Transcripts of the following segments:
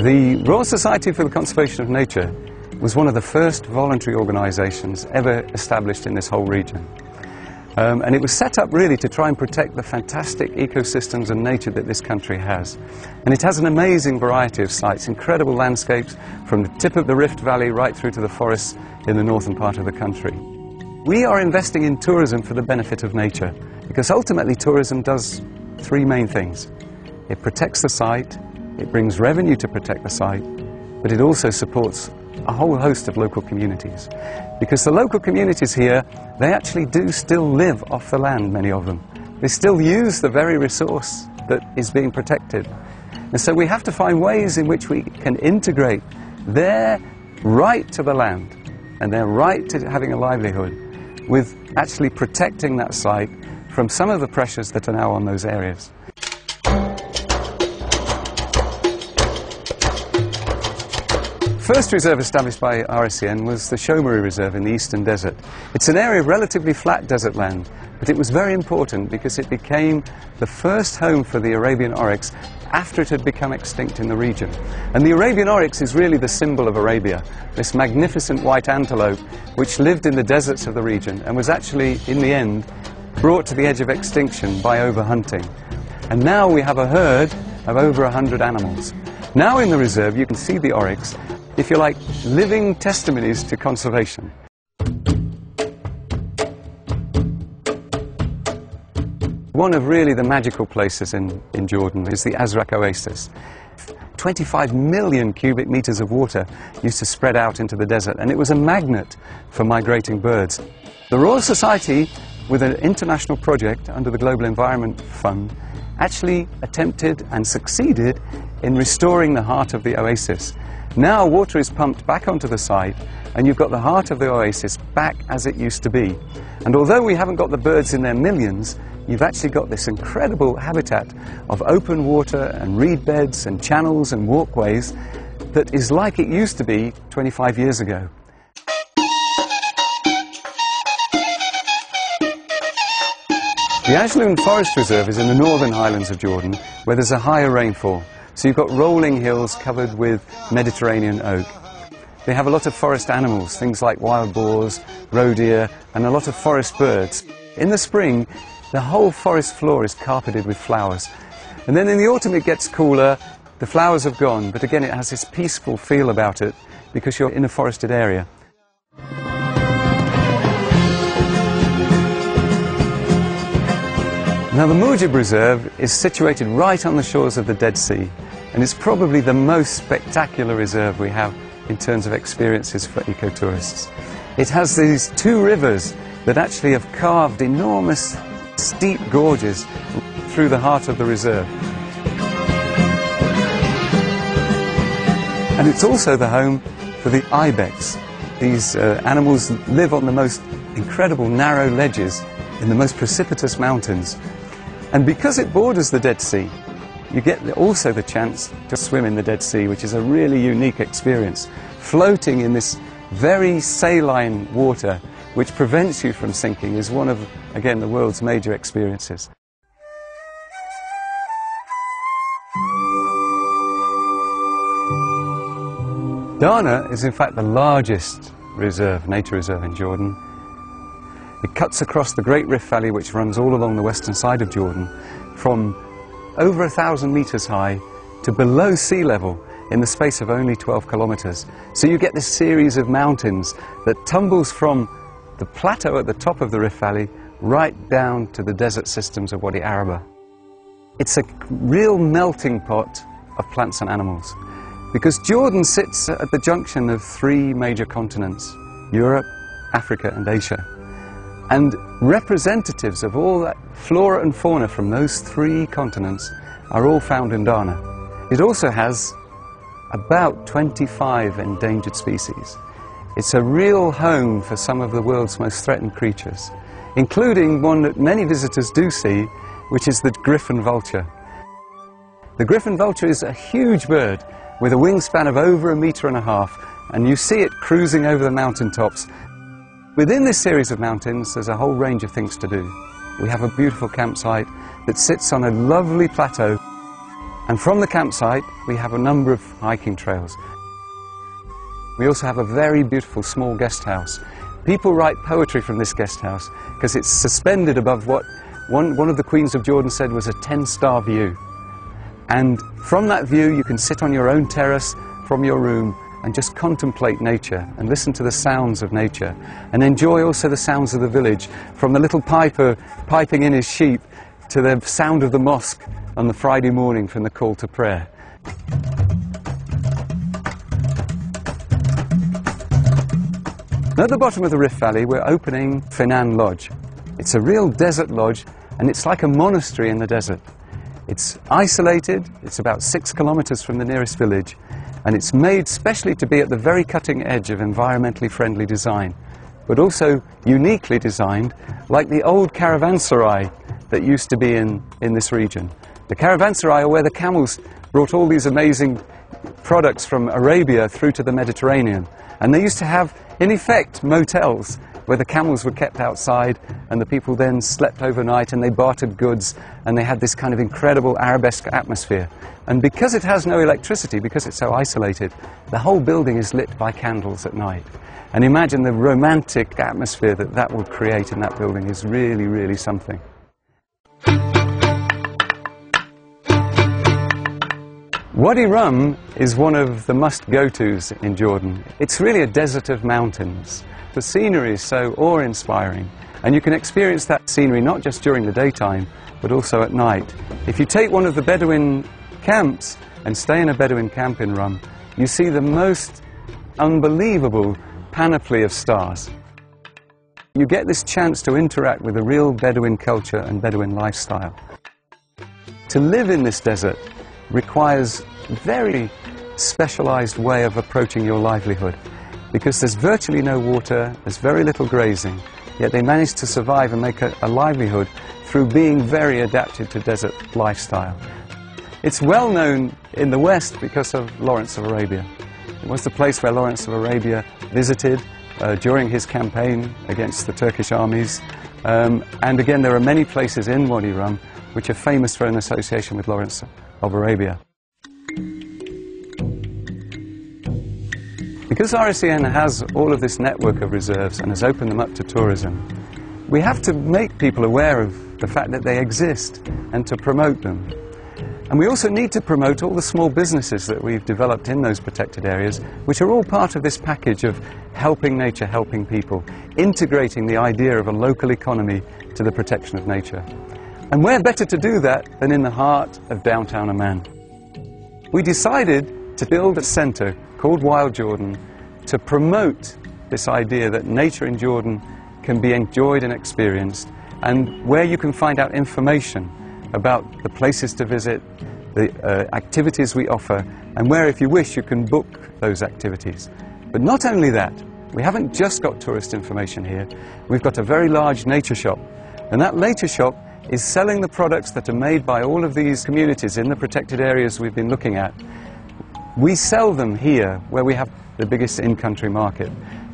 The Royal Society for the Conservation of Nature was one of the first voluntary organisations ever established in this whole region. And it was set up really to try and protect the fantastic ecosystems and nature that this country has. And it has an amazing variety of sites, incredible landscapes from the tip of the Rift Valley right through to the forests in the northern part of the country. We are investing in tourism for the benefit of nature, because ultimately tourism does three main things. It protects the site, it brings revenue to protect the site, but it also supports a whole host of local communities. Because the local communities here, they actually do still live off the land, many of them. They still use the very resource that is being protected. And so we have to find ways in which we can integrate their right to the land and their right to having a livelihood with actually protecting that site from some of the pressures that are now on those areas. First reserve established by RSCN was the Shomeri Reserve in the Eastern Desert. It's an area of relatively flat desert land, but it was very important because it became the first home for the Arabian oryx after it had become extinct in the region. And the Arabian oryx is really the symbol of Arabia, this magnificent white antelope which lived in the deserts of the region and was actually, in the end, brought to the edge of extinction by overhunting. And now we have a herd of over 100 animals. Now in the reserve you can see the oryx, if you like, living testimonies to conservation. One of really the magical places in Jordan is the Azraq oasis. 25 million cubic meters of water used to spread out into the desert, and it was a magnet for migrating birds. The Royal Society, with an international project under the Global Environment Fund, actually attempted and succeeded in restoring the heart of the oasis. Now water is pumped back onto the site and you've got the heart of the oasis back as it used to be. And although we haven't got the birds in their millions, you've actually got this incredible habitat of open water and reed beds and channels and walkways that is like it used to be 25 years ago. The Ajloun Forest Reserve is in the northern highlands of Jordan, where there's a higher rainfall. So you've got rolling hills covered with Mediterranean oak. They have a lot of forest animals, things like wild boars, roe deer, and a lot of forest birds. In the spring, the whole forest floor is carpeted with flowers. And then in the autumn it gets cooler, the flowers have gone, but again it has this peaceful feel about it because you're in a forested area. Now the Mujib Reserve is situated right on the shores of the Dead Sea, and it's probably the most spectacular reserve we have in terms of experiences for ecotourists. It has these two rivers that actually have carved enormous steep gorges through the heart of the reserve. And it's also the home for the ibex. These animals live on the most incredible narrow ledges in the most precipitous mountains. And because it borders the Dead Sea, you get also the chance to swim in the Dead Sea, which is a really unique experience. Floating in this very saline water, which prevents you from sinking, is one of, again, the world's major experiences. Dana is in fact the largest reserve, nature reserve in Jordan. It cuts across the Great Rift Valley, which runs all along the western side of Jordan, from over 1,000 meters high to below sea level in the space of only 12 kilometers. So you get this series of mountains that tumbles from the plateau at the top of the Rift Valley right down to the desert systems of Wadi Rum. It's a real melting pot of plants and animals, because Jordan sits at the junction of three major continents: Europe, Africa and Asia. And representatives of all that flora and fauna from those three continents are all found in Dana. It also has about 25 endangered species. It's a real home for some of the world's most threatened creatures, including one that many visitors do see, which is the griffon vulture. The griffon vulture is a huge bird with a wingspan of over 1.5 meters, and you see it cruising over the mountaintops. Within this series of mountains, there's a whole range of things to do. We have a beautiful campsite that sits on a lovely plateau, And from the campsite, we have a number of hiking trails. We also have a very beautiful small guest house. People write poetry from this guest house because it's suspended above what one of the Queens of Jordan said was a 10-star view. And from that view, you can sit on your own terrace from your room and just contemplate nature and listen to the sounds of nature and enjoy also the sounds of the village, from the little piper piping in his sheep to the sound of the mosque on the Friday morning from the call to prayer. At the bottom of the Rift Valley, we're opening Finan Lodge. It's a real desert lodge, and it's like a monastery in the desert. It's isolated, it's about 6 kilometers from the nearest village, and it's made specially to be at the very cutting edge of environmentally friendly design, but also uniquely designed, like the old caravanserai that used to be in this region. The caravanserai are where the camels brought all these amazing products from Arabia through to the Mediterranean, and they used to have, in effect, motels where the camels were kept outside and the people then slept overnight and they bartered goods, and they had this kind of incredible arabesque atmosphere. And because it has no electricity, because it's so isolated, the whole building is lit by candles at night. And imagine the romantic atmosphere that that would create in that building is really, really something. Wadi Rum is one of the must-go-tos in Jordan. It's really a desert of mountains. The scenery is so awe-inspiring, and you can experience that scenery not just during the daytime, but also at night. If you take one of the Bedouin camps and stay in a Bedouin camp in Rum, you see the most unbelievable panoply of stars. You get this chance to interact with a real Bedouin culture and Bedouin lifestyle. To live in this desert requires a very specialized way of approaching your livelihood, because there's virtually no water, there's very little grazing, yet they manage to survive and make a livelihood through being very adapted to desert lifestyle. It's well known in the West because of Lawrence of Arabia. It was the place where Lawrence of Arabia visited during his campaign against the Turkish armies. And again, there are many places in Wadi Rum which are famous for an association with Lawrence of Arabia. Because RSEN has all of this network of reserves and has opened them up to tourism, we have to make people aware of the fact that they exist and to promote them. And we also need to promote all the small businesses that we've developed in those protected areas, which are all part of this package of helping nature, helping people, integrating the idea of a local economy to the protection of nature. And where better to do that than in the heart of downtown Amman? We decided to build a centre called Wild Jordan to promote this idea that nature in Jordan can be enjoyed and experienced, and where you can find out information about the places to visit, the activities we offer, and where, if you wish, you can book those activities. But not only that, we haven't just got tourist information here, we've got a very large nature shop, and that nature shop is selling the products that are made by all of these communities in the protected areas we've been looking at. We sell them here, where we have the biggest in-country market.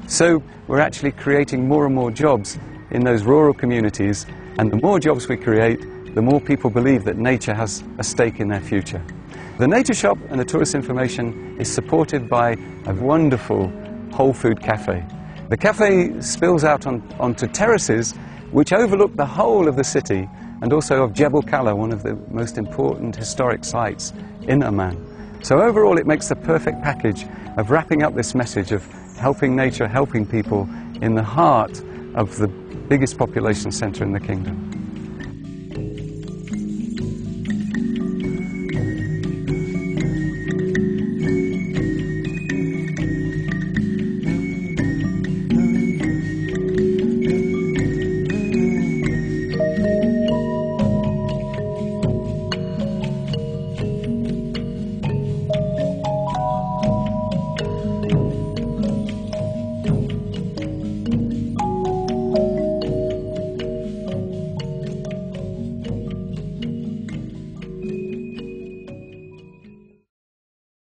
So we're actually creating more and more jobs in those rural communities, and the more jobs we create, the more people believe that nature has a stake in their future. The nature shop and the tourist information is supported by a wonderful whole food cafe. The cafe spills out onto terraces which overlook the whole of the city, and also of Jebel Kala, one of the most important historic sites in Amman. So overall, it makes the perfect package of wrapping up this message of helping nature, helping people in the heart of the biggest population centre in the kingdom.